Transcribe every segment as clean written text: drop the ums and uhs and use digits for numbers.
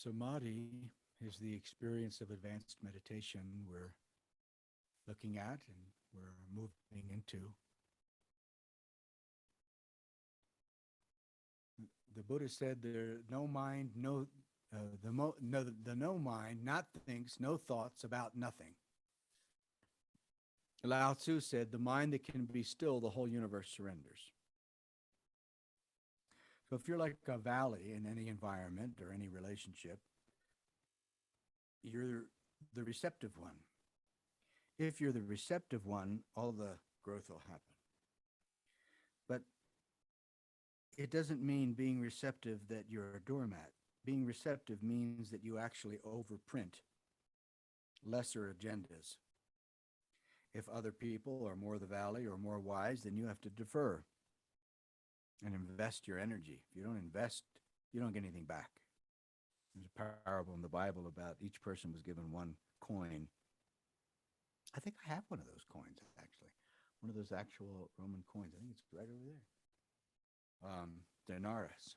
Samadhi is the experience of advanced meditation we're looking at and we're moving into. The Buddha said there no mind, the no mind not thinks, no thoughts about nothing. Lao Tzu said the mind that can be still, the whole universe surrenders. So if you're like a valley in any environment or any relationship, you're the receptive one. If you're the receptive one, all the growth will happen. But it doesn't mean being receptive that you're a doormat. Being receptive means that you actually overprint lesser agendas. If other people are more the valley or more wise, then you have to defer and invest your energy. If you don't invest, you don't get anything back. There's a parable in the Bible about each person was given one coin. I think I have one of those coins, actually. One of those actual Roman coins. I think it's right over there. Denarius.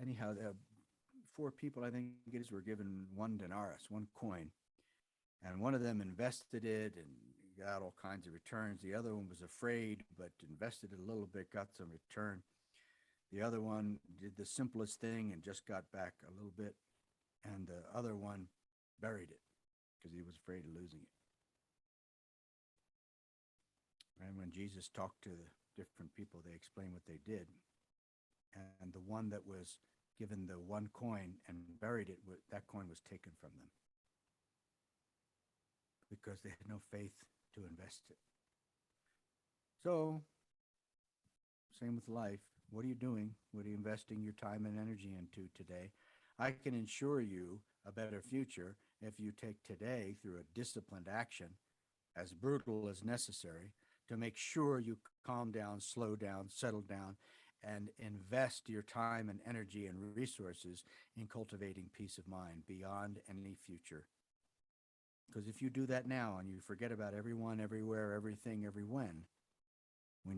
Anyhow, 4 people, I think it is, were given one denarius, one coin. And one of them invested it and got all kinds of returns. The other one was afraid, but invested it a little bit, got some return. The other one did the simplest thing and just got back a little bit. And the other one buried it because he was afraid of losing it. And when Jesus talked to the different people, they explained what they did. And the one that was given the one coin and buried it, that coin was taken from them because they had no faith to invest it. So, same with life. What are you doing? What are you investing your time and energy into today? I can ensure you a better future if you take today through a disciplined action, as brutal as necessary, to make sure you calm down, slow down, settle down, and invest your time and energy and resources in cultivating peace of mind beyond any future. Because if you do that now and you forget about everyone, everywhere, everything, every when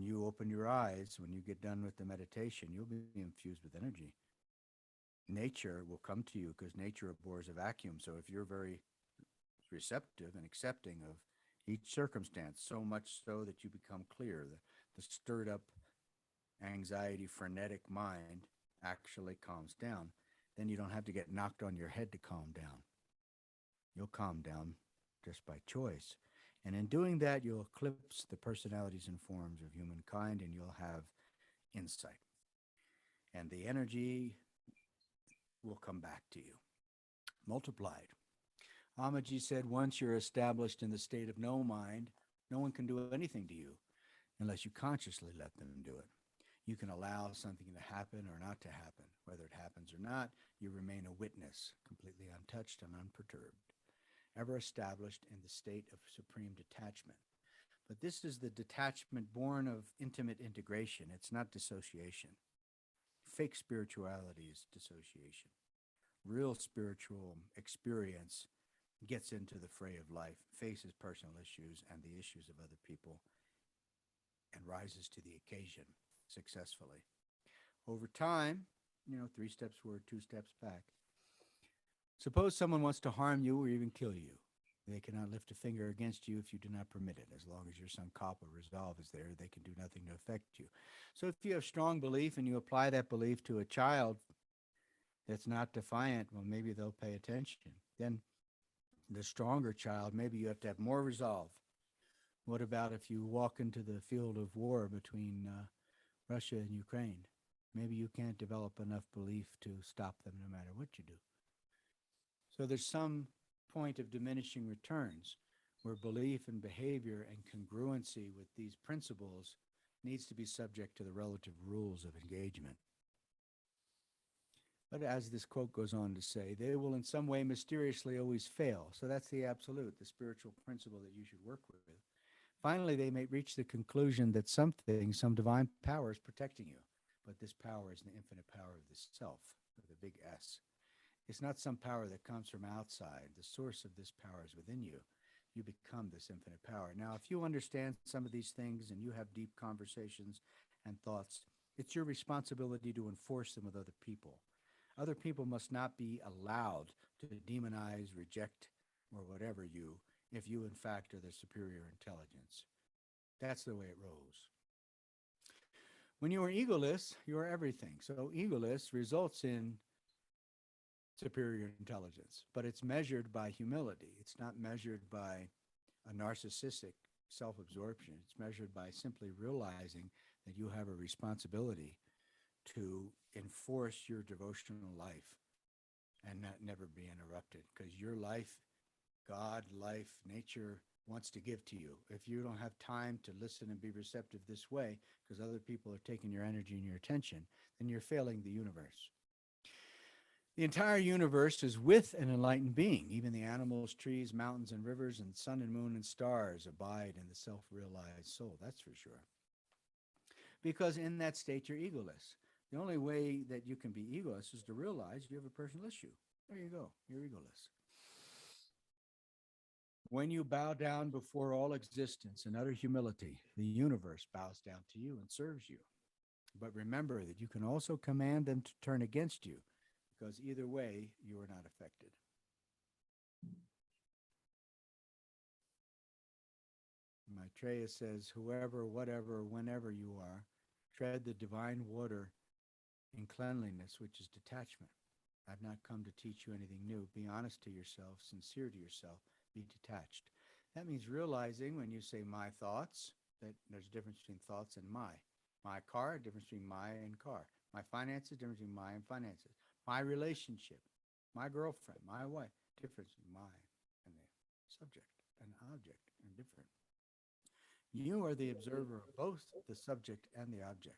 you open your eyes, when you get done with the meditation, you'll be infused with energy. Nature will come to you because nature abhors a vacuum. So if you're very receptive and accepting of each circumstance, so much so that you become clear, the stirred up anxiety, frenetic mind actually calms down, then you don't have to get knocked on your head to calm down. You'll calm down just by choice. And in doing that, you'll eclipse the personalities and forms of humankind, and you'll have insight. And the energy will come back to you, multiplied. Amaji said, once you're established in the state of no mind, no one can do anything to you unless you consciously let them do it. You can allow something to happen or not to happen. Whether it happens or not, you remain a witness, completely untouched and unperturbed, ever established in the state of supreme detachment. But this is the detachment born of intimate integration. It's not dissociation. Fake spirituality is dissociation. Real spiritual experience gets into the fray of life, faces personal issues and the issues of other people, and rises to the occasion successfully. Over time, 3 steps forward, 2 steps back. Suppose someone wants to harm you or even kill you. They cannot lift a finger against you if you do not permit it. As long as your Sankalpa resolve is there, they can do nothing to affect you. So if you have strong belief and you apply that belief to a child that's not defiant, well, maybe they'll pay attention. Then the stronger child, maybe you have to have more resolve. What about if you walk into the field of war between Russia and Ukraine? Maybe you can't develop enough belief to stop them no matter what you do. So there's some point of diminishing returns where belief and behavior and congruency with these principles needs to be subject to the relative rules of engagement. But as this quote goes on to say, they will in some way mysteriously always fail. So that's the absolute, the spiritual principle that you should work with. Finally, they may reach the conclusion that something, some divine power is protecting you. But this power is the infinite power of the self, with a big S. It's not some power that comes from outside. The source of this power is within you. You become this infinite power. Now, if you understand some of these things and you have deep conversations and thoughts, it's your responsibility to enforce them with other people. Other people must not be allowed to demonize, reject, or whatever you, if you in fact are the superior intelligence. That's the way it rolls. When you are egoless, you are everything. So egoless results in superior intelligence, but it's measured by humility. It's not measured by a narcissistic self absorption. It's measured by simply realizing that you have a responsibility to enforce your devotional life and not never be interrupted, because your life, God, life, nature wants to give to you. If you don't have time to listen and be receptive this way, because other people are taking your energy and your attention, then you're failing the universe. The entire universe is with an enlightened being. Even the animals, trees, mountains, and rivers, and sun and moon and stars abide in the self-realized soul. That's for sure. Because in that state, you're egoless. The only way that you can be egoless is to realize you have a personal issue. There you go. You're egoless. When you bow down before all existence in utter humility, the universe bows down to you and serves you. But remember that you can also command them to turn against you, because either way, you are not affected. Maitreya says, whoever, whatever, whenever you are, tread the divine water in cleanliness, which is detachment. I've not come to teach you anything new. Be honest to yourself, sincere to yourself, be detached. That means realizing when you say my thoughts, that there's a difference between thoughts and my. My car, a difference between my and car. My finances, difference between my and finances. My relationship, my girlfriend, my wife, difference between my and the subject and object are different. You are the observer of both the subject and the object.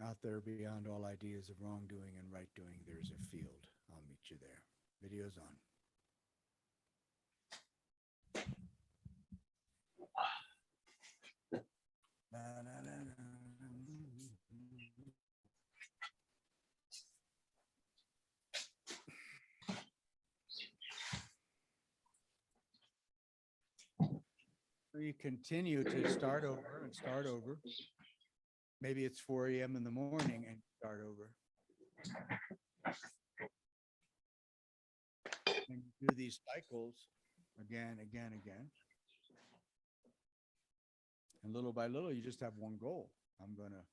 Out there beyond all ideas of wrongdoing and right doing, there's a field. I'll meet you there. Video's on. You continue to start over and start over. Maybe it's 4 a.m. in the morning and start over. And you do these cycles again. And little by little, you just have one goal. I'm going to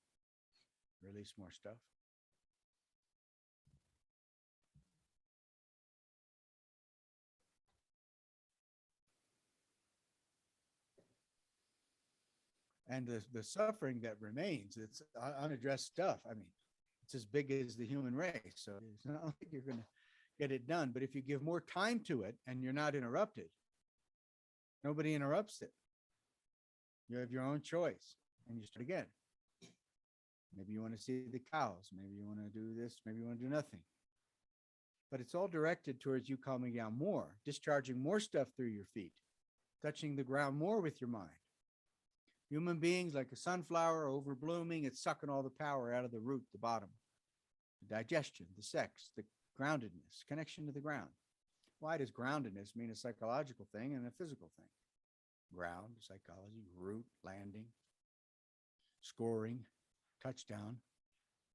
release more stuff. And the suffering that remains, it's unaddressed stuff. I mean, it's as big as the human race. So it's not like you're going to get it done. But if you give more time to it and you're not interrupted, nobody interrupts it. You have your own choice and you start again. Maybe you want to see the cows. Maybe you want to do this. Maybe you want to do nothing. But it's all directed towards you calming down more, discharging more stuff through your feet, touching the ground more with your mind. Human beings, like a sunflower overblooming, it's sucking all the power out of the root, the bottom, the digestion, the sex, the groundedness, connection to the ground. Why does groundedness mean a psychological thing and a physical thing? Ground, psychology, root, landing, scoring, touchdown.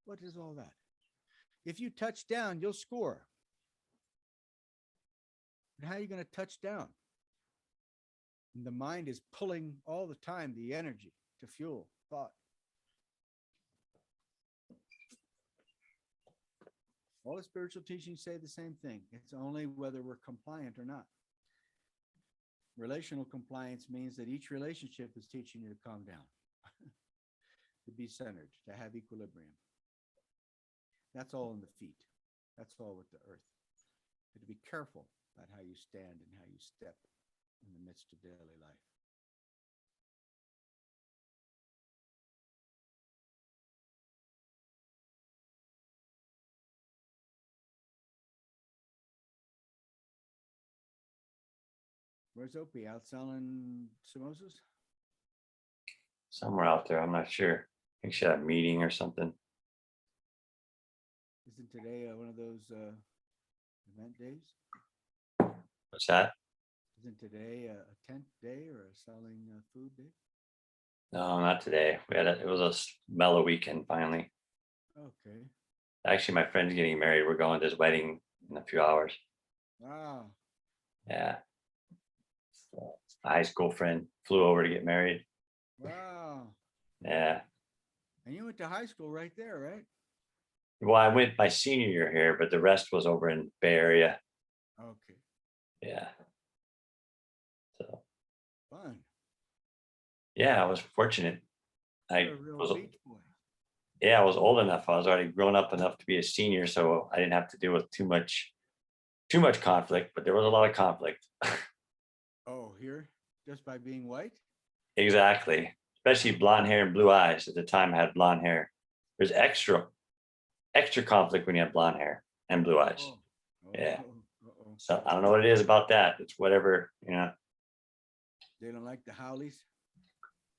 What is all that? If you touch down, you'll score. And how are you going to touch down? And the mind is pulling all the time the energy to fuel thought. All the spiritual teachings say the same thing. It's only whether we're compliant or not. Relational compliance means that each relationship is teaching you to calm down, to be centered, to have equilibrium. That's all in the feet. That's all with the earth. But to be careful about how you stand and how you step in the midst of daily life. Where's Opie? Out selling samosas? Somewhere out there. I'm not sure. I think she had a meeting or something. Isn't today one of those event days? What's that? Isn't today a tent day or a selling food day? No, not today. It was a mellow weekend finally. Okay. Actually, my friend's getting married. We're going to his wedding in a few hours. Wow. Yeah. So, my high school friend flew over to get married. Wow. Yeah. And you went to high school right there, right? Well, I went my senior year here, but the rest was over in Bay Area. Okay. Yeah. So Fun. yeah, I was fortunate. You're I a real was beach boy. yeah, I was old enough. I was already grown up enough to be a senior, so I didn't have to deal with too much conflict, but there was a lot of conflict. Oh, here? Just by being white? Exactly. Especially blonde hair and blue eyes. At the time I had blonde hair. There's extra conflict when you have blonde hair and blue eyes. Oh. Oh. Yeah. Uh-oh. So I don't know what it is about that. It's whatever, you know. They don't like the Howleys?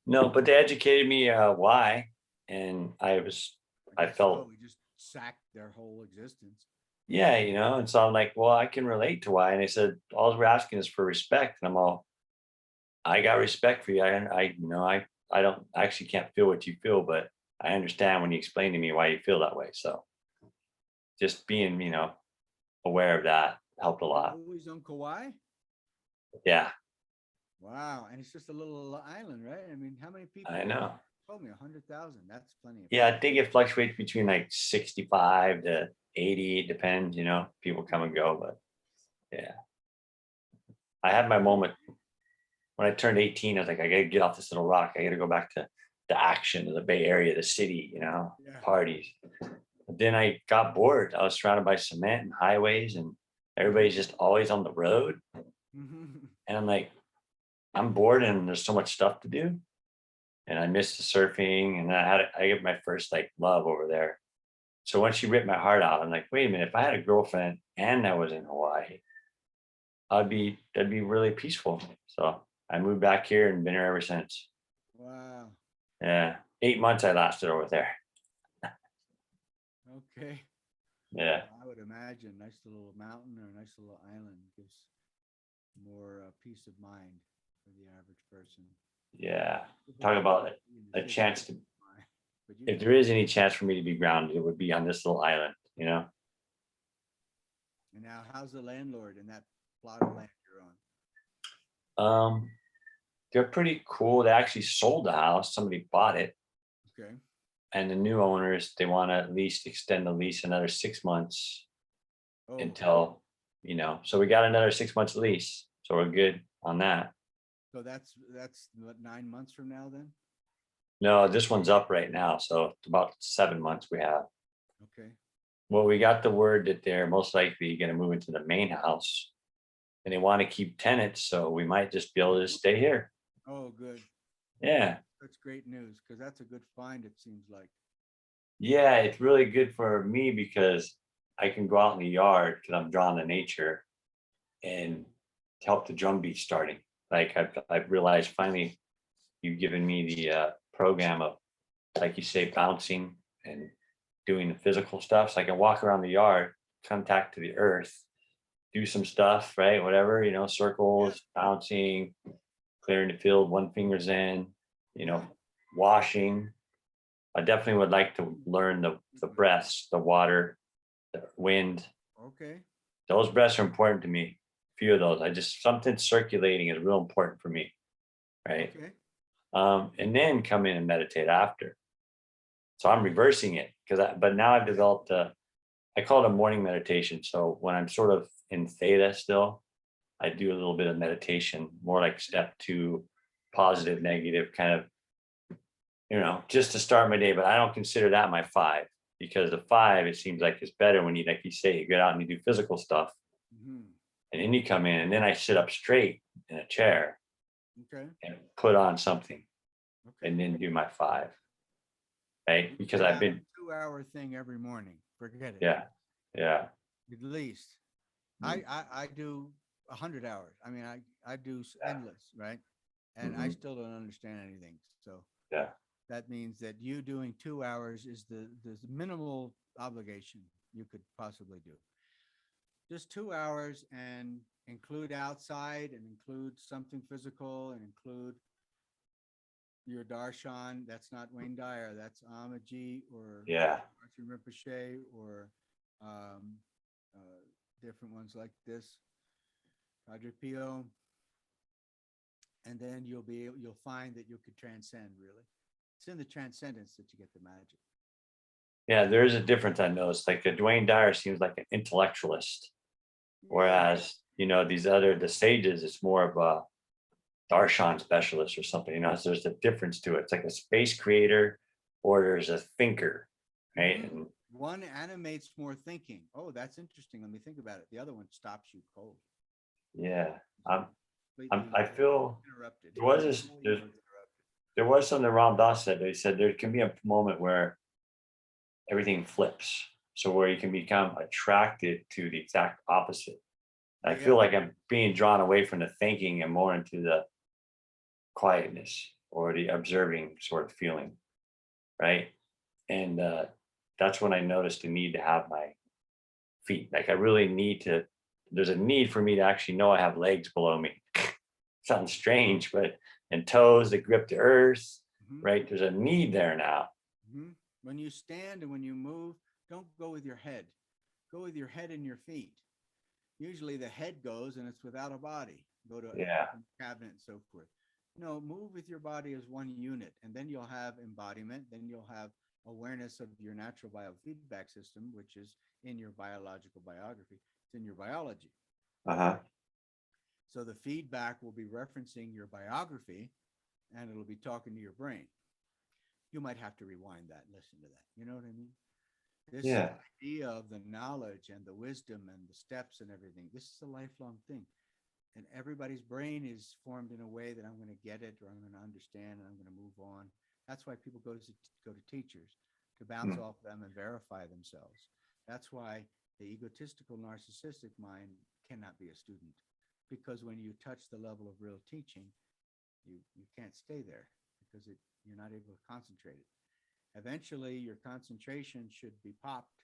No, but they educated me why. And I I guess so. felt, We just sacked their whole existence. yeah, and so I'm like, well, I can relate to why. And they said, all we're asking is for respect. And I'm all, I got respect for you. I don't actually can't feel what you feel, but I understand when you explain to me why you feel that way. So just being, aware of that helped a lot. Always on Kauai? Yeah, Wow. And it's just a little island, right? I mean, how many people I live know. there? Told me 100,000. That's plenty of Yeah, people. I think it fluctuates between like 65 to 80. It depends, people come and go. But yeah, I had my moment when I turned 18. I was like, I got to get off this little rock. I got to go back to the action of the Bay Area, the city, Yeah. parties. But then I got bored. I was surrounded by cement and highways, and everybody's just always on the road. And I'm like, I'm bored and there's so much stuff to do. And I missed the surfing, and I get my first like love over there. So once she ripped my heart out, I'm like, wait a minute, if I had a girlfriend and I was in Hawaii, that'd be really peaceful. So I moved back here and been here ever since. Wow. Yeah. 8 months I lasted over there. Okay. Yeah. I would imagine nice little mountain or a nice little island gives more peace of mind for the average person. Yeah. Talk Difficult about in the a city, chance to, but you if can. there is any chance for me to be grounded, it would be on this little island. And now, how's the landlord in that plot of land you're on? Um, they're pretty cool. They actually sold the house. Somebody bought it. Okay. And the new owners, they want to at least extend the lease another 6 months Oh, until, so we got another 6 months lease. So we're good on that. so that's what, 9 months from now then? No, this one's up right now. So it's about 7 months we have. Okay. Well, we got the word that they're most likely going to move into the main house and they want to keep tenants. So we might just be able to stay here. Oh, good. Yeah. That's great news because that's a good find, it seems like. Yeah. It's really good for me because I can go out in the yard because I'm drawn to nature and help the drum beat starting. Like I've realized finally you've given me the program of, like you say, bouncing and doing the physical stuff. So I can walk around the yard, contact to the earth, do some stuff, right? Whatever, Yeah. circles, bouncing, clearing the field, one finger's in, you Yeah. know, washing. I definitely would like to learn the breaths, the water, the wind. Okay. Those breaths are important to me. A few of those. Something circulating is real important for me. Right. Okay. And then come in and meditate after. So I'm reversing it but now I've developed I call it a morning meditation. So when I'm sort of in theta still, I do a little bit of meditation, more like step 2, positive, negative, kind of, just to start my day. But I don't consider that my 5 because the 5, it seems like it's better when you, like you say, you get out and you do physical stuff Hmm. and then you come in and then I sit up straight in a chair Okay. and put on something Okay. and then do my 5. Right. You Because cut I've out a been, 2-hour thing every morning. Forget it. yeah, yeah. At least. I do 100 hours. I mean, I do Yeah. endless, right? And I Mhm. still don't understand anything. So Yeah. that means that you doing 2 hours is the minimal obligation you could possibly do. Just 2 hours and include outside and include something physical and include Your darshan, that's not Wayne Dyer, that's Amaji or Yeah. Archie Rinpoche or um, different ones like this, Padre Pio. And then you'll find that you could transcend really. It's in the transcendence that you get the magic. Yeah, there is a difference I noticed. Like Dwayne Dyer seems like an intellectualist, Yeah. whereas the sages, it's more of a darshan specialist or something. So there's a difference to it. It's like a space creator or there's a thinker, right? Mhm. And One animates more thinking. Oh, that's interesting. Let me think about it. The other one stops you cold. yeah, I'm, Completely I feel interrupted. there was this, Fully interrupted. there was something Ram Dass said. They said there can be a moment where everything flips. So where you can become attracted to the exact opposite. I Yeah. feel like I'm being drawn away from the thinking and more into the quietness or the observing sort of feeling, right? And that's when I noticed the need to have my feet. Like I really need to. There's a need for me to actually know I have legs below me. Sounds strange, but and toes that grip the earth, Mhm. right? There's a need there now. Mhm. When you stand and when you move, don't go with your head. Go with your head and your feet. Usually the head goes and it's without a body. Go to Yeah. a cabinet and so forth. No, move with your body as one unit, and then you'll have embodiment. Then you'll have awareness of your natural biofeedback system, which is in your biological biography. It's in your biology. Uh-huh. So the feedback will be referencing your biography, and it'll be talking to your brain. You might have to rewind that and listen to that. You know what I mean? This Yeah. idea of the knowledge and the wisdom and the steps and everything, this is a lifelong thing. And everybody's brain is formed in a way that I'm going to get it or I'm going to understand and I'm going to move on. That's why people go to teachers to bounce Mm. off them and verify themselves. That's why the egotistical narcissistic mind cannot be a student, because when you touch the level of real teaching, you can't stay there because you're not able to concentrate it. Eventually, your concentration should be popped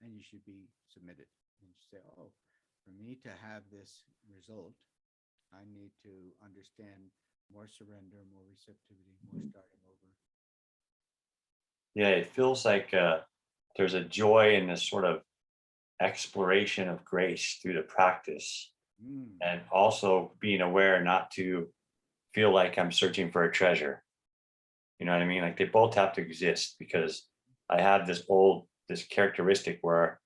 and you should be submitted. And you say, oh, for me to have this result, I need to understand more surrender, more receptivity, more starting over. Yeah, it feels like there's a joy in this sort of exploration of grace through the practice Mm. and also being aware not to feel like I'm searching for a treasure. You know what I mean? Like they both have to exist because I have this characteristic where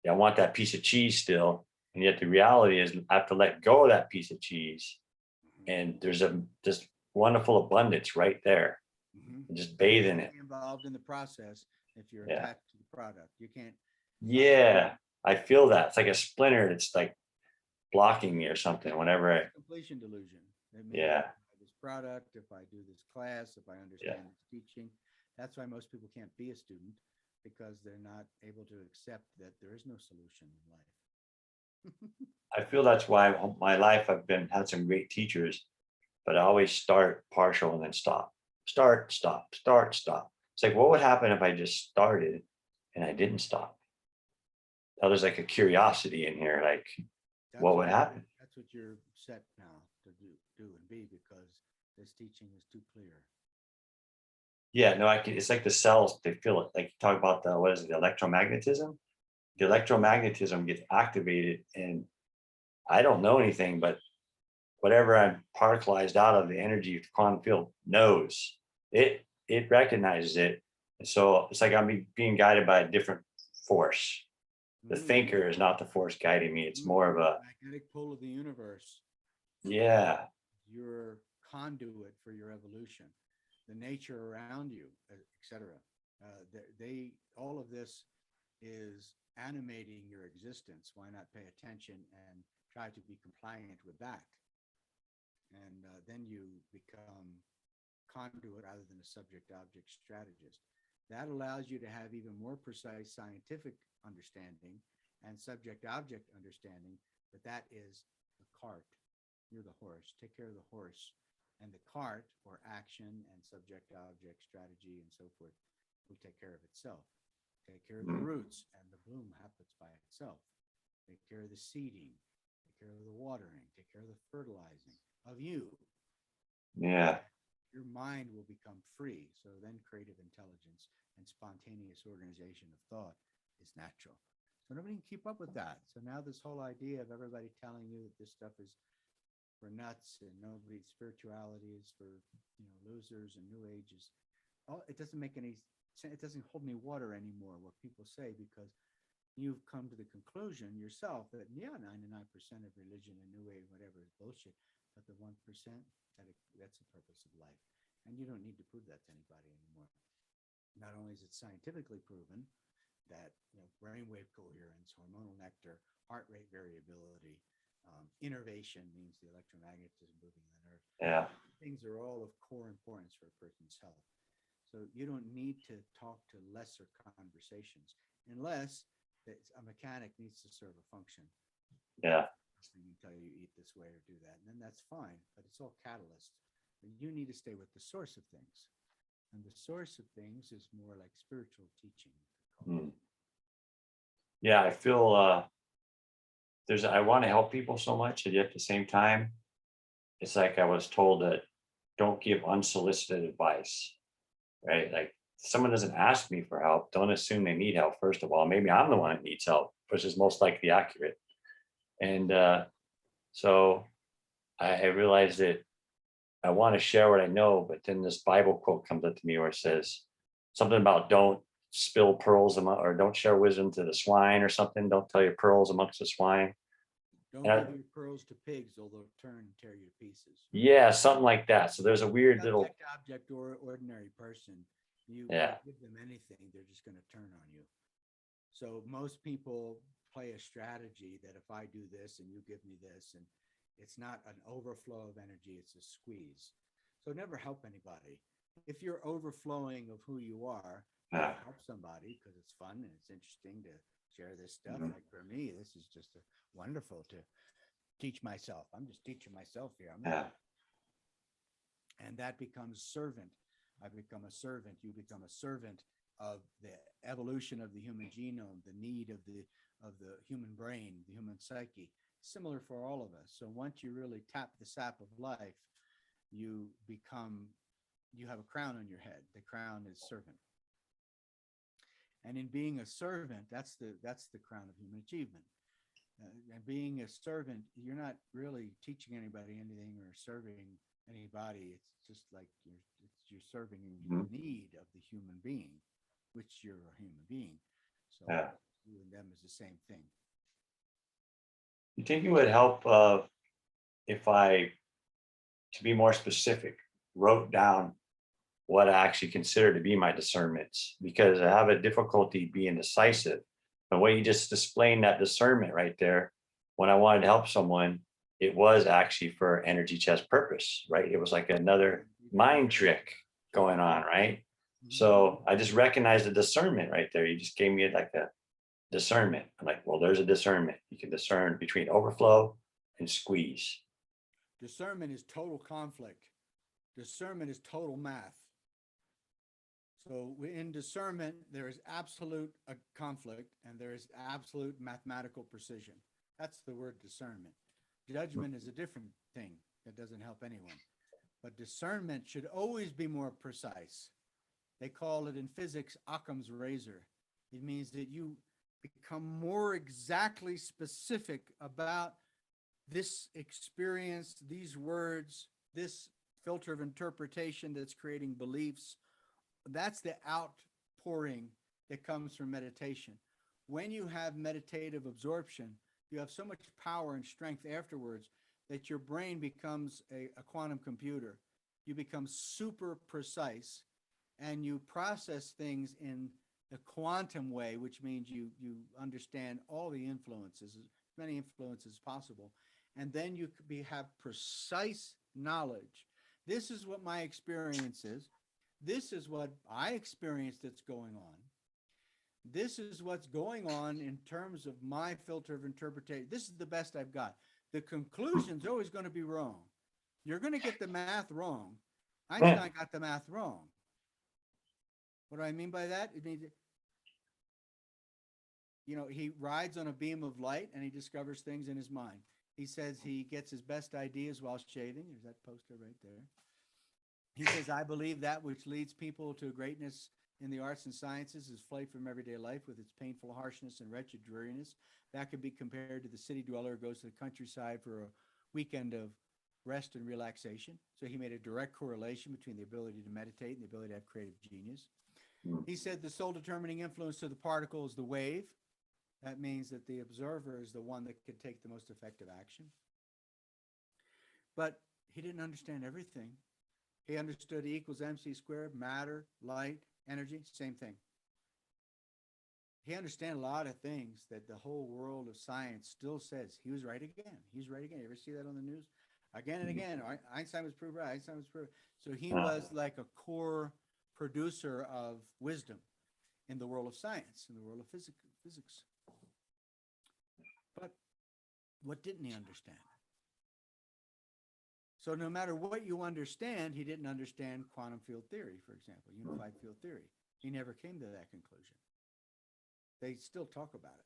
I want that piece of cheese still. And yet the reality is I have to let go of that piece of cheese. Mm-hmm. And there's this wonderful abundance right there. Mm-hmm. And just You bathe in can't it. be involved in the process if you're Yeah. attached to the product. You can't function. Yeah. I feel that. It's like a splinter. It's like blocking me or something whenever I, Completion delusion. It means yeah. if I buy this product, if I do this class, if I Yeah. understand this teaching. That's why most people can't be a student, because they're not able to accept that there is no solution in life. I feel that's why my life I've been had some great teachers, but I always start partial and then stop. Start, stop, start, stop. It's like, what would happen if I just started and I didn't stop? Now there's like a curiosity in here, like That's what what would happen? that's what you're set now to do and be, because this teaching is too clear. Yeah, no, I can. It's like the cells; they feel it. Like you talk about the what is it, the electromagnetism? The electromagnetism gets activated, and I don't know anything, but whatever I'm particleized out of the energy quantum field knows it. It recognizes it, and so it's like I'm being guided by a different force. The Mm, thinker is not the force guiding me. It's more of a magnetic pull of the universe. yeah, Your conduit for your evolution, the nature around you, etc. They all of this is animating your existence. Why not pay attention and try to be compliant with that? And then you become conduit rather than a subject object strategist. That allows you to have even more precise scientific understanding and subject object understanding, but that is the cart. You're the horse. Take care of the horse. And the cart, or action and subject object strategy and so forth, will take care of itself. Take care of the mm, roots, and the bloom happens by itself. Take care of the seeding. Take care of the watering. Take care of the fertilizing of you. yeah. your mind will become free. So then creative intelligence and spontaneous organization of thought is natural. So nobody can keep up with that. So now this whole idea of everybody telling you that this stuff is for nuts and nobody spirituality is for losers and new ages. Oh, it doesn't make any sense. It doesn't hold any water anymore. What people say, because you've come to the conclusion yourself that 99% of religion and new age whatever is bullshit, but the 1% that's the purpose of life, and you don't need to prove that to anybody anymore. Not only is it scientifically proven that brainwave coherence, hormonal nectar, heart rate variability, innervation means the electromagnetism moving the nerve. Yeah. Things are all of core importance for a person's health. So you don't need to talk to lesser conversations unless a mechanic needs to serve a function. Yeah. You can tell you eat this way or do that, and then that's fine. But it's all catalyst. But you need to stay with the source of things, and the source of things is more like spiritual teaching. Yeah, I feel I want to help people so much, and yet at the same time, it's like I was told that don't give unsolicited advice, right? Like someone doesn't ask me for help, don't assume they need help. First of all, maybe I'm the one that needs help, which is most likely accurate. And so I realized that I want to share what I know, but then this Bible quote comes up to me where it says something about don't spill pearls or don't share wisdom to the swine or something. Don't tell your pearls amongst the swine. Don't give your pearls to pigs, or they'll turn and tear you to pieces. Yeah, something like that. So there's a weird little object or ordinary person. You give them anything, they're just going to turn on you. So most people play a strategy that if I do this and you give me this, and it's not an overflow of energy, it's a squeeze. So never help anybody. If you're overflowing of who you are, help somebody because it's fun and it's interesting to share this stuff. Like for me, this is just wonderful to teach myself. I'm just teaching myself here. And that becomes servant. I become a servant. You become a servant of the evolution of the human genome, the need of the human brain, the human psyche. Similar for all of us. So once you really tap the sap of life, you have a crown on your head. The crown is servant. And in being a servant, that's the crown of human achievement. And being a servant, you're not really teaching anybody anything or serving anybody. It's just like you're serving the need of the human being, which you're a human being. So you and them is the same thing. You think it would help if I, to be more specific, wrote down what I actually consider to be my discernments, because I have a difficulty being decisive. But when you just explained that discernment right there, when I wanted to help someone, it was actually for energy chest purpose, right? It was like another mind trick going on, right? So I just recognized the discernment right there. You just gave me like a discernment. I'm like, well, there's a discernment. You can discern between overflow and squeeze. Discernment is total conflict. Discernment is total math. So in discernment, there is absolute conflict and there is absolute mathematical precision. That's the word discernment. Judgment is a different thing that doesn't help anyone. But discernment should always be more precise. They call it in physics Occam's razor. It means that you become more exactly specific about this experience, these words, this filter of interpretation that's creating beliefs. That's the outpouring that comes from meditation. When you have meditative absorption, you have so much power and strength afterwards that your brain becomes a quantum computer. You become super precise and you process things in the quantum way, which means you understand all the influences, as many influences as possible. And then you have precise knowledge. This is what my experience is. This is what I experienced that's going on. This is what's going on in terms of my filter of interpretation. This is the best I've got. The conclusion's always going to be wrong. You're going to get the math wrong. Einstein got the math wrong. What do I mean by that? It means, he rides on a beam of light and he discovers things in his mind. He says he gets his best ideas while shaving. There's that poster right there. He says, I believe that which leads people to greatness in the arts and sciences is flayed from everyday life with its painful harshness and wretched dreariness. That could be compared to the city dweller who goes to the countryside for a weekend of rest and relaxation. So he made a direct correlation between the ability to meditate and the ability to have creative genius. Mm. He said the sole determining influence to the particle is the wave. That means that the observer is the one that can take the most effective action. But he didn't understand everything. He understood E equals MC squared, matter, light, energy, same thing. He understands a lot of things that the whole world of science still says. He was right again. He's right again. You ever see that on the news? Again and again. Einstein was proved right. Einstein was proved. So he was like a core producer of wisdom in the world of science, in the world of physics. But what didn't he understand? So no matter what you understand, he didn't understand quantum field theory, for example, unified field theory. He never came to that conclusion. They still talk about it.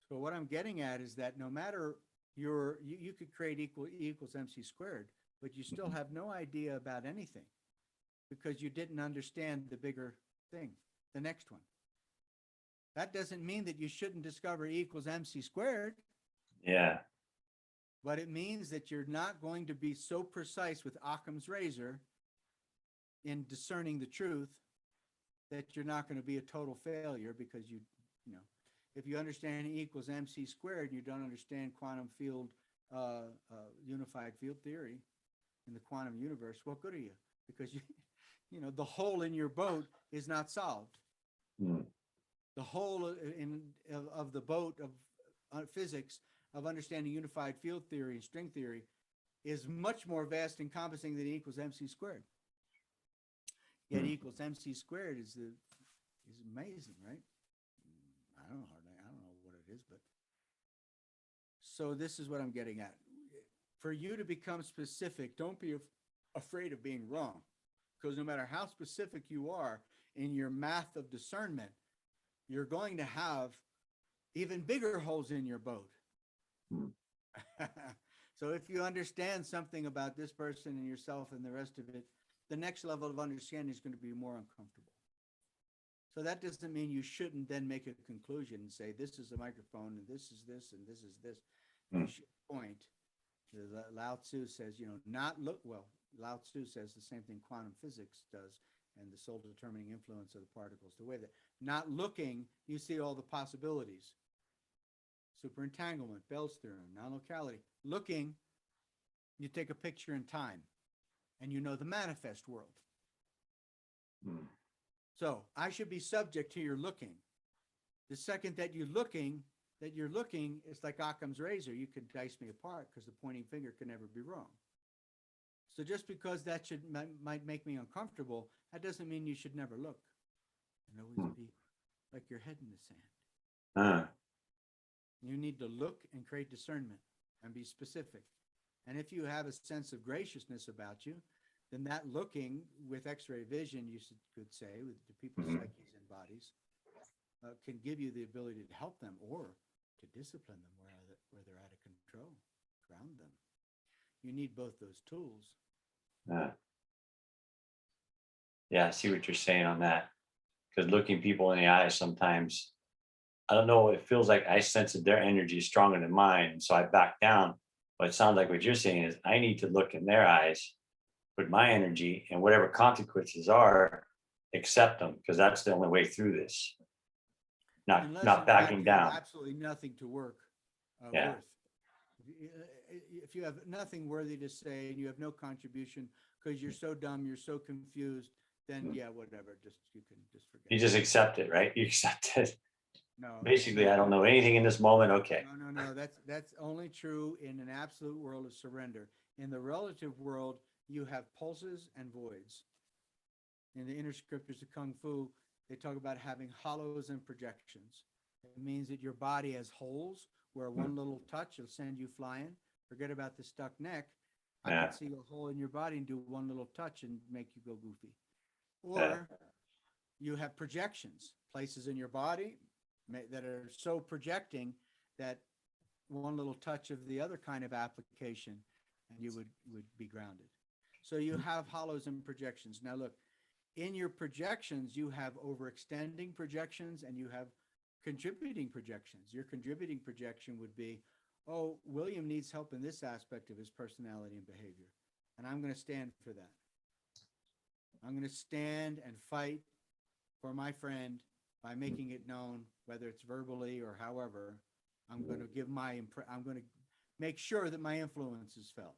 So what I'm getting at is that no matter you could create E equals MC squared, but you still have no idea about anything because you didn't understand the bigger thing, the next one. That doesn't mean that you shouldn't discover E equals MC squared. Yeah. But it means that you're not going to be so precise with Occam's razor in discerning the truth that you're not going to be a total failure because you know, if you understand E equals MC squared, and you don't understand quantum field, unified field theory in the quantum universe, what good are you? Because you know, the hole in your boat is not solved. Mm. The hole of the boat of physics of understanding unified field theory and string theory is much more vast encompassing than E equals MC squared. Yet E equals MC squared is amazing, right? I don't know what it is, but so this is what I'm getting at. For you to become specific, don't be afraid of being wrong, because no matter how specific you are in your math of discernment, you're going to have even bigger holes in your boat. So if you understand something about this person and yourself and the rest of it, the next level of understanding is going to be more uncomfortable. So that doesn't mean you shouldn't then make a conclusion and say, this is a microphone and this is this and this is this. You should point. Lao Tzu says, you know, not look, well, Lao Tzu says the same thing quantum physics does and the sole determining influence of the particles. The way that not looking, you see all the possibilities. Superentanglement, Bell's theorem, non-locality. Looking, you take a picture in time and you know the manifest world. So I should be subject to your looking. The second that you're looking, it's like Occam's razor. You can dice me apart because the pointing finger can never be wrong. So just because that might make me uncomfortable, that doesn't mean you should never look. And always be like your head in the sand. You need to look and create discernment and be specific. And if you have a sense of graciousness about you, then that looking with X-ray vision, you could say, with the people's psyches and bodies, can give you the ability to help them or to discipline them where they're out of control, ground them. You need both those tools. Yeah, I see what you're saying on that. Because looking people in the eyes sometimes, I don't know, it feels like I sense that their energy is stronger than mine. So I back down. But it sounds like what you're saying is I need to look in their eyes with my energy and whatever consequences are, accept them, because that's the only way through this. Not backing down. Absolutely nothing to work Yeah. worth. If you have nothing worthy to say and you have no contribution because you're so dumb, you're so confused, then yeah, whatever. You can just forget. You just accept it, right? You accept it. No. Basically, I don't know anything in this moment. Okay. No. That's only true in an absolute world of surrender. In the relative world, you have pulses and voids. In the inner scriptures of Kung Fu, they talk about having hollows and projections. It means that your body has holes where one little touch will send you flying. Forget about the stuck neck. I can see a hole in your body and do one little touch and make you go goofy. Or you have projections, places in your body that are so projecting that one little touch of the other kind of application and you would be grounded. So you have hollows and projections. Now look, in your projections, you have overextending projections and you have contributing projections. Your contributing projection would be, oh, William needs help in this aspect of his personality and behavior. And I'm going to stand for that. I'm going to stand and fight for my friend by making it known, whether it's verbally or however. I'm going to I'm going to make sure that my influence is felt.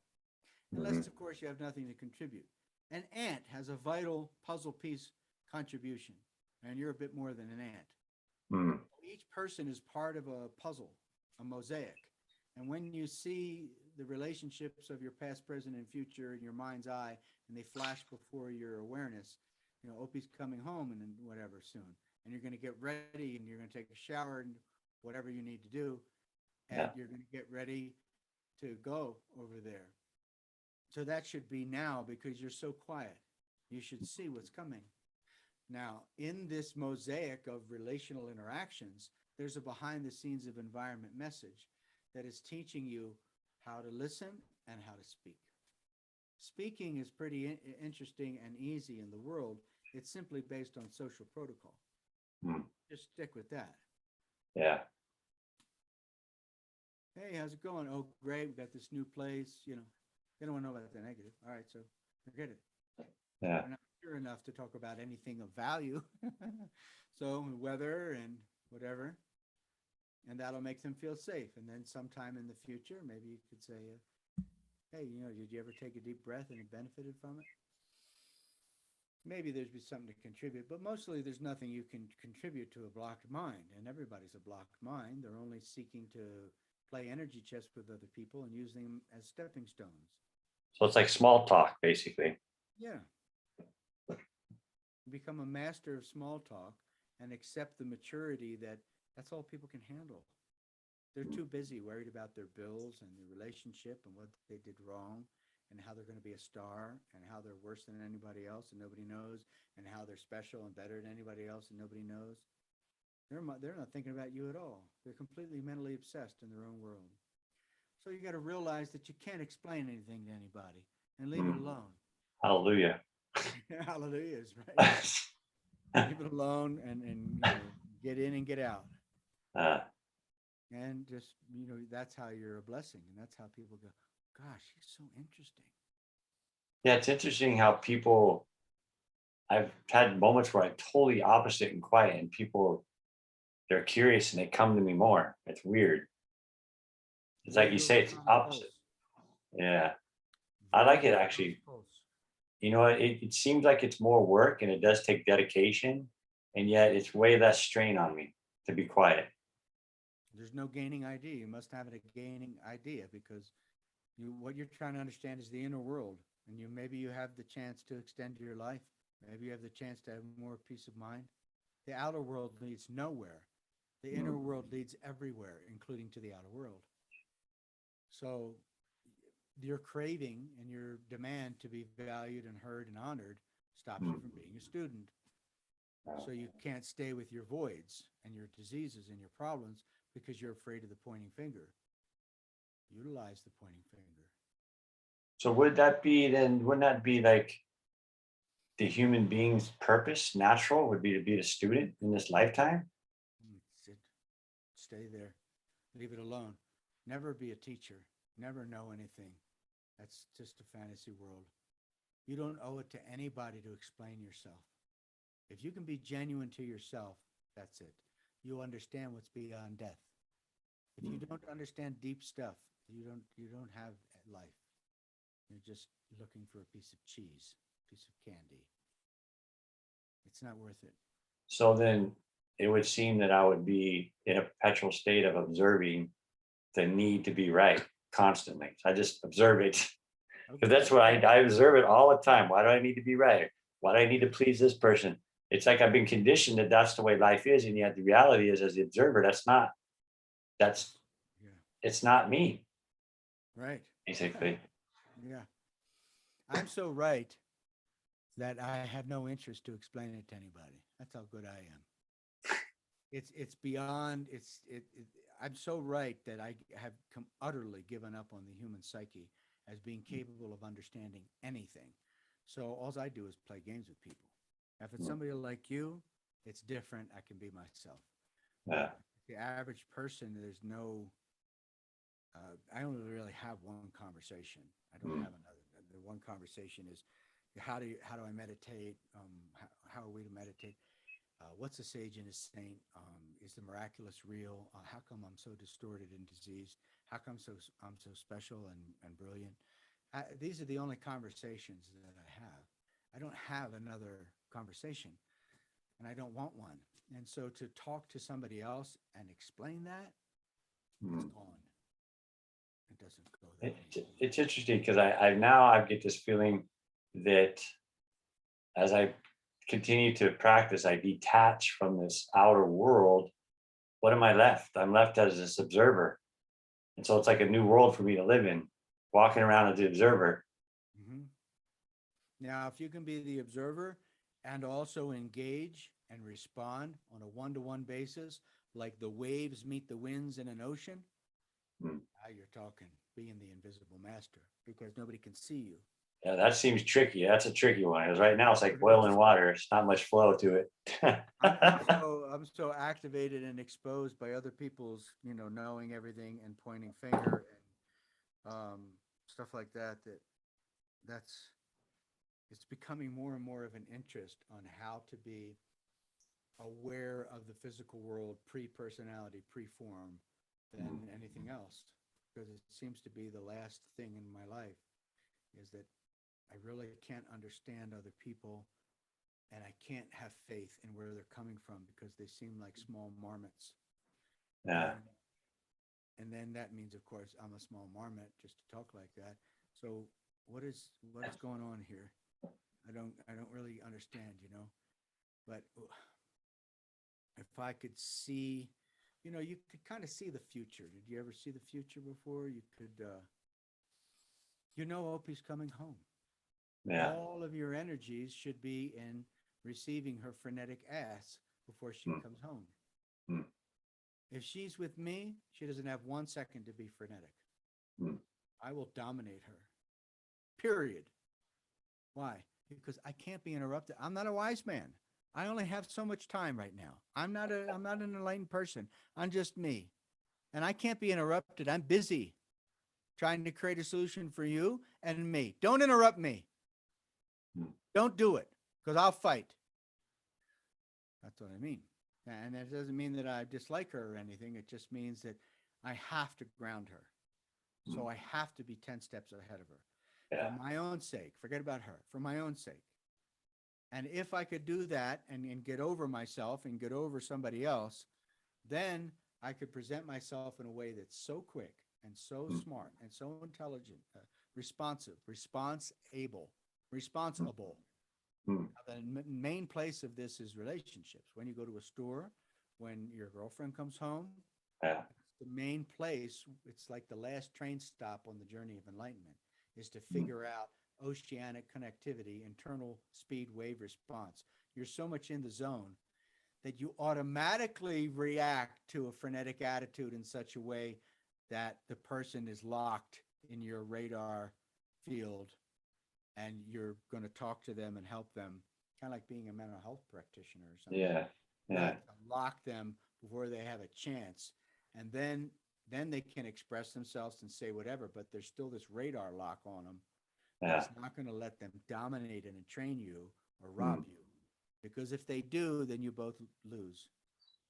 Unless, of course, you have nothing to contribute. An ant has a vital puzzle piece contribution, and you're a bit more than an ant. Mm. Each person is part of a puzzle, a mosaic. And when you see the relationships of your past, present, and future in your mind's eye, and they flash before your awareness, you know, Opie's coming home and then whatever soon, and you're going to get ready and you're going to take a shower and whatever you need to do, and Yeah. you're going to get ready to go over there. So that should be now because you're so quiet. You should see what's coming. Now, in this mosaic of relational interactions, there's a behind the scenes of environment message that is teaching you how to listen and how to speak. Speaking is pretty interesting and easy in the world. It's simply based on social protocol. Mm. Just stick with that. Yeah. Hey, how's it going? Oh, great. We got this new place. You know, they don't want to know about the negative. All right, so forget it. Yeah. We're not sure enough to talk about anything of value. So weather and whatever, and that'll make them feel safe. And then sometime in the future, maybe you could say, hey, you know, did you ever take a deep breath and it benefited from it? Maybe there's be something to contribute, but mostly there's nothing you can contribute to a blocked mind. And everybody's a blocked mind. They're only seeking to play energy chess with other people and use them as stepping stones. So it's like small talk, basically. Yeah. Become a master of small talk and accept the maturity that that's all people can handle. They're too busy worried about their bills and their relationship and what they did wrong and how they're going to be a star and how they're worse than anybody else and nobody knows and how they're special and better than anybody else and nobody knows. They're not thinking about you at all. They're completely mentally obsessed in their own world. So you got to realize that you can't explain anything to anybody and leave it alone. Hallelujah. Hallelujah is right. Leave it alone and you know, get in and get out. uh, And just, you know, that's how you're a blessing. And that's how people go, gosh, he's so interesting. yeah, it's interesting how people. I've had moments where I'm totally opposite and quiet, and people they're curious and they come to me more. It's weird. It's like you Very say, it's the common opposite. pulse. Yeah, I Very like it common actually. pulse. You know, it seems like it's more work and it does take dedication, and yet it's way less strain on me to be quiet. There's no gaining idea. You must have a gaining idea because what you're trying to understand is the inner world. And maybe you have the chance to extend your life. Maybe you have the chance to have more peace of mind. The outer world leads nowhere. The inner Mm. world leads everywhere, including to the outer world. So your craving and your demand to be valued and heard and honored stops you Mm. from being a student. Uh, So you can't stay with your voids and your diseases and your problems because you're afraid of the pointing finger. Utilize the pointing finger. So would that be then? Wouldn't that be like the human being's purpose? Natural would be to be a student in this lifetime. Sit, stay there. Leave it alone. Never be a teacher. Never know anything. That's just a fantasy world. You don't owe it to anybody to explain yourself. If you can be genuine to yourself, that's it. You understand what's beyond death. If you don't understand deep stuff, you don't have life. You're just looking for a piece of cheese, piece of candy. It's not worth it. So then it would seem that I would be in a perpetual state of observing the need to be right constantly. So I just observe it because that's what I observe it all the time. Why do I need to be right? Why do I need to please this person? It's like I've been conditioned that that's the way life is, and yet the reality is, as the observer, that's Yeah. it's not me Right. basically. Yeah. I'm so right that I have no interest to explain it to anybody. That's how good I am. It's beyond I'm so right that I have utterly given up on the human psyche as being capable of understanding anything. So all I do is play games with people. If it's somebody like you, it's different. I can be myself. Yeah. The average person, there's no, I only really have one conversation. I don't have another. The one conversation is, how do I meditate? How are we to meditate? What's a sage and a saint? Is the miraculous real? How come I'm so distorted and diseased? How come I'm so special and brilliant? These are the only conversations that I have. I don't have another conversation, and I don't want one. And so to talk to somebody else and explain that, it's Mm. gone. It doesn't go there anymore. It's interesting because I now I get this feeling that as I continue to practice, I detach from this outer world. What am I left? I'm left as this observer. And so it's like a new world for me to live in, walking around as the observer. Hmm. Now, if you can be the observer and also engage and respond on a one-to-one basis, like the waves meet the winds in an ocean, Mm. now you're talking being the invisible master because nobody can see you. Yeah, that seems tricky. That's a tricky one. Because right now it's like It boiling is. water. It's not much flow to it. I'm so activated and exposed by other people's, knowing everything and pointing finger and stuff like that. That's it's becoming more and more of an interest on how to be aware of the physical world pre-personality, pre-form than anything else. Because it seems to be the last thing in my life is that I really can't understand other people and I can't have faith in where they're coming from because they seem like small marmots. Yeah. And then that means, of course, I'm a small marmot just to talk like that. So what is going on here? I don't really understand. But if I could see, you could kind of see the future. Did you ever see the future before? You could, Opie's coming home. Yeah. All of your energies should be in receiving her frenetic ass before she Mm. comes home. Mm. If she's with me, she doesn't have 1 second to be frenetic. Mm. I will dominate her. Period. Why? Because I can't be interrupted. I'm not a wise man. I only have so much time right now. I'm not an enlightened person. I'm just me. And I can't be interrupted. I'm busy trying to create a solution for you and me. Don't interrupt me. Mm. Don't do it because I'll fight. That's what I mean. And that doesn't mean that I dislike her or anything. It just means that I have to ground her. So I have to be 10 steps ahead of her Yeah. for my own sake. Forget about her, for my own sake. And if I could do that and get over myself and get over somebody else, then I could present myself in a way that's so quick and so Mm. smart and so intelligent, responsive, responsible. Mm. The main place of this is relationships. When you go to a store, when your girlfriend comes home, Yeah. the main place, it's like the last train stop on the journey of enlightenment, is to Mm. figure out oceanic connectivity, internal speed wave response. You're so much in the zone that you automatically react to a frenetic attitude in such a way that the person is locked in your radar field and you're going to talk to them and help them, kind of like being a mental health practitioner or something. Yeah. You Yeah. have to lock them before they have a chance. And then they can express themselves and say whatever, but there's still this radar lock on them Yeah. that's not going to let them dominate and entrain you or rob you. Because if they do, then you both lose.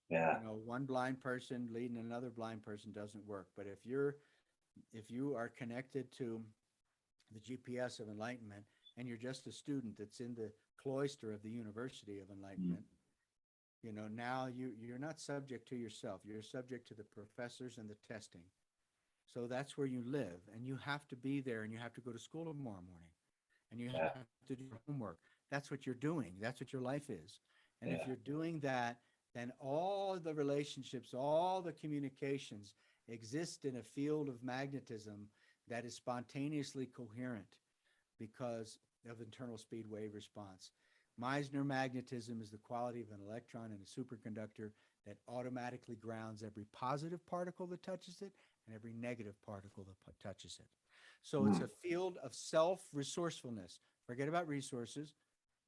Yeah. One blind person leading another blind person doesn't work. But if you are connected to the GPS of enlightenment and you're just a student that's in the cloister of the University of Enlightenment, now you're not subject to yourself. You're subject to the professors and the testing. So that's where you live, and you have to be there, and you have to go to school tomorrow morning, and you Yeah. have to do homework. That's what you're doing. That's what your life is. And if Yeah. you're doing that, then all the relationships, all the communications exist in a field of magnetism that is spontaneously coherent because of internal speed wave response. Meissner magnetism is the quality of an electron in a superconductor that automatically grounds every positive particle that touches it and every negative particle that touches it. So it's Mm. a field of self resourcefulness. Forget about resources.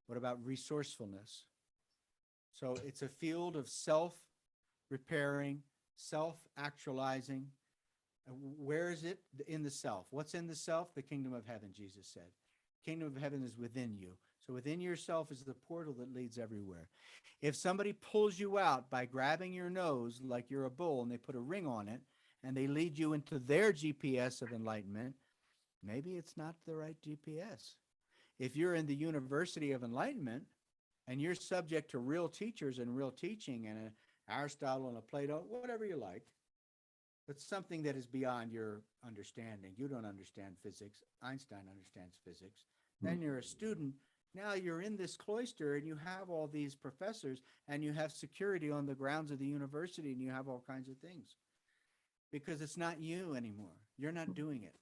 What about resourcefulness? So it's a field of self repairing, self actualizing. Where is it? In the self. What's in the self? The kingdom of heaven, Jesus said. Kingdom of heaven is within you. So within yourself is the portal that leads everywhere. If somebody pulls you out by grabbing your nose like you're a bull and they put a ring on it and they lead you into their GPS of enlightenment, maybe it's not the right GPS. If you're in the University of Enlightenment and you're subject to real teachers and real teaching and an Aristotle and a Plato, whatever you like, but something that is beyond your understanding. You don't understand physics. Einstein understands physics. Then you're a student. Now you're in this cloister and you have all these professors and you have security on the grounds of the university and you have all kinds of things because it's not you anymore. You're not doing it.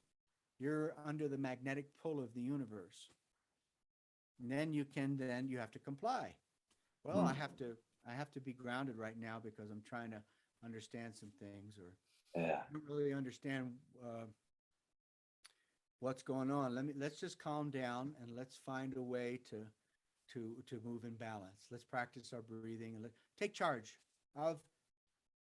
You're under the magnetic pull of the universe. And then you have to comply. Well, I have to be grounded right now because I'm trying to understand some things, or Yeah. I don't really understand what's going on. Let's just calm down and let's find a way to move in balance. Let's practice our breathing and take charge of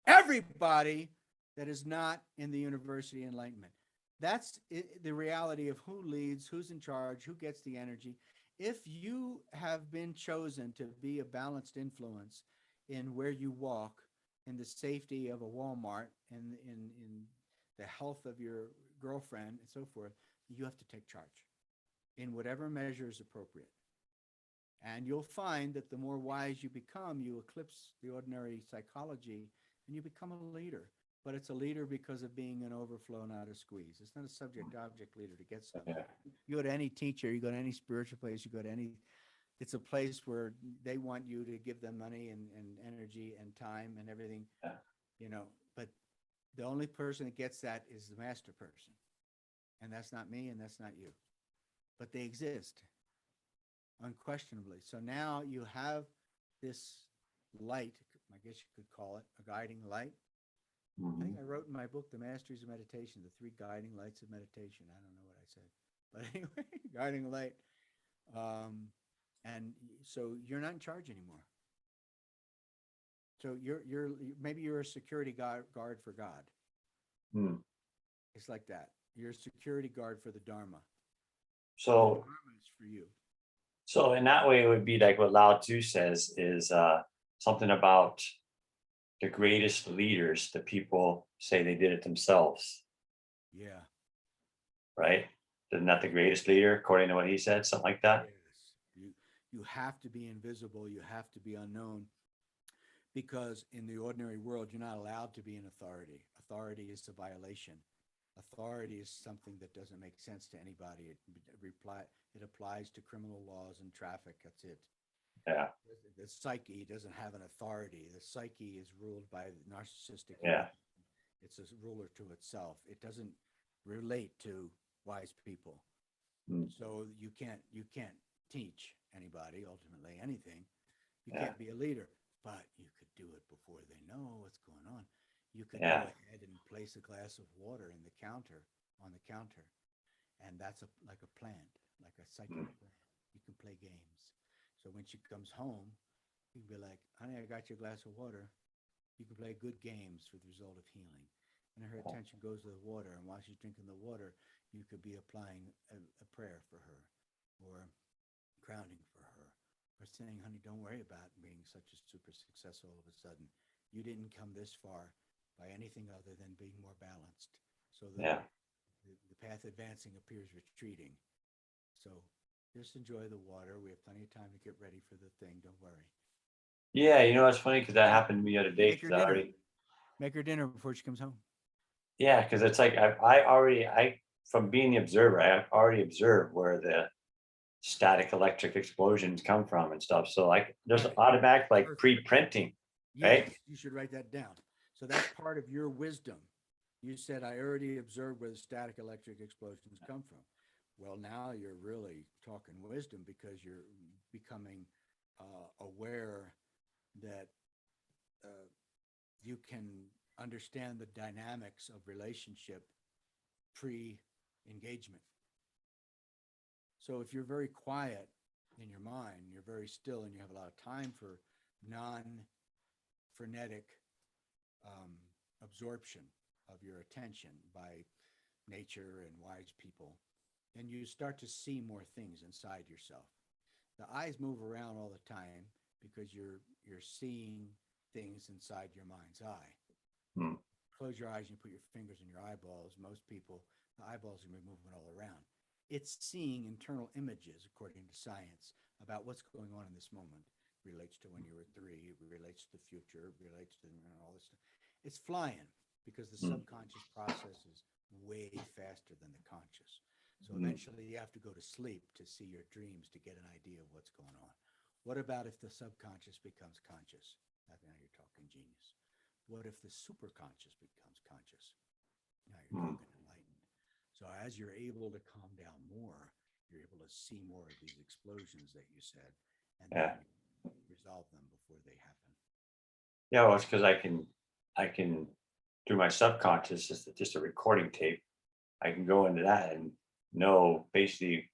everybody that is not in the University Enlightenment. That's the reality of who leads, who's in charge, who gets the energy. If you have been chosen to be a balanced influence in where you walk, in the safety of a Walmart, in the health of your girlfriend and so forth, you have to take charge in whatever measure is appropriate. And you'll find that the more wise you become, you eclipse the ordinary psychology and you become a leader. But it's a leader because of being an overflow, not a squeeze. It's not a subject-object leader to get something. Yeah. You go to any teacher, you go to any spiritual place, you go to any, it's a place where they want you to give them money and energy and time and everything, Yeah. but the only person that gets that is the master person. And that's not me and that's not you. But they exist, unquestionably. So now you have this light, I guess you could call it a guiding light. I think I wrote in my book, The Masteries of Meditation, the 3 guiding lights of meditation. I don't know what I said, but anyway, guiding light. And so you're not in charge anymore. So maybe you're a security guard for God. Mm. It's like that. You're a security guard for the Dharma. The So, Dharma is for you. so in that way, it would be like what Lao Tzu says is something about the greatest leaders, the people say they did it themselves, Yeah. right? Isn't that the greatest leader, according to what he said? Something like that. Yes. You have to be invisible. You have to be unknown, because in the ordinary world, you're not allowed to be an authority. Authority is a violation. Authority is something that doesn't make sense to anybody. It applies to criminal laws and traffic. That's it. Yeah. The psyche doesn't have an authority. The psyche is ruled by narcissistic. Yeah. It's a ruler to itself. It doesn't relate to wise people. Mm. So you can't teach anybody ultimately anything. You Yeah. can't be a leader, but you could do it before they know what's going on. You could Yeah. go ahead and place a glass of water on the counter, and that's like a plant, like a psychic plant. You can play games. So when she comes home, you can be like, honey, I got you a glass of water. You can play good games with the result of healing. And her attention goes to the water. And while she's drinking the water, you could be applying a prayer for her, or grounding for her, or saying, honey, don't worry about being such a super success all of a sudden. You didn't come this far by anything other than being more balanced. So Yeah. the path advancing appears retreating. So just enjoy the water. We have plenty of time to get ready for the thing. Don't worry. Yeah. You know, it's funny because that happened to me the other day. Make her 'Cause I dinner. already, Make her dinner before she comes home. yeah, because it's like I from being the observer, I already observed where the static electric explosions come from and stuff. So like there's Right. automatic like Perfect. pre-printing, Yes, right? you should write that down. So that's part of your wisdom. You said, I already observed where the static electric explosions come from. Well, now you're really talking wisdom because you're becoming aware that you can understand the dynamics of relationship pre-engagement. So if you're very quiet in your mind, you're very still, and you have a lot of time for non-frenetic absorption of your attention by nature and wise people, then you start to see more things inside yourself. The eyes move around all the time because you're seeing things inside your mind's eye. Hmm. Close your eyes and you put your fingers in your eyeballs. Most people, the eyeballs are moving all around. It's seeing internal images, according to science, about what's going on in this moment. Relates to when you were 3, relates to the future, relates to all this stuff. It's flying because the Hmm. subconscious processes way faster than the conscious. So Hmm. eventually you have to go to sleep to see your dreams to get an idea of what's going on. What about if the subconscious becomes conscious? Now you're talking genius. What if the superconscious becomes conscious? Now you're Hmm. talking enlightened. So as you're able to calm down more, you're able to see more of these explosions that you said, and Yeah. then you resolve them before they happen. Yeah, well, it's because I can through my subconscious, just a recording tape. I can go into that and know basically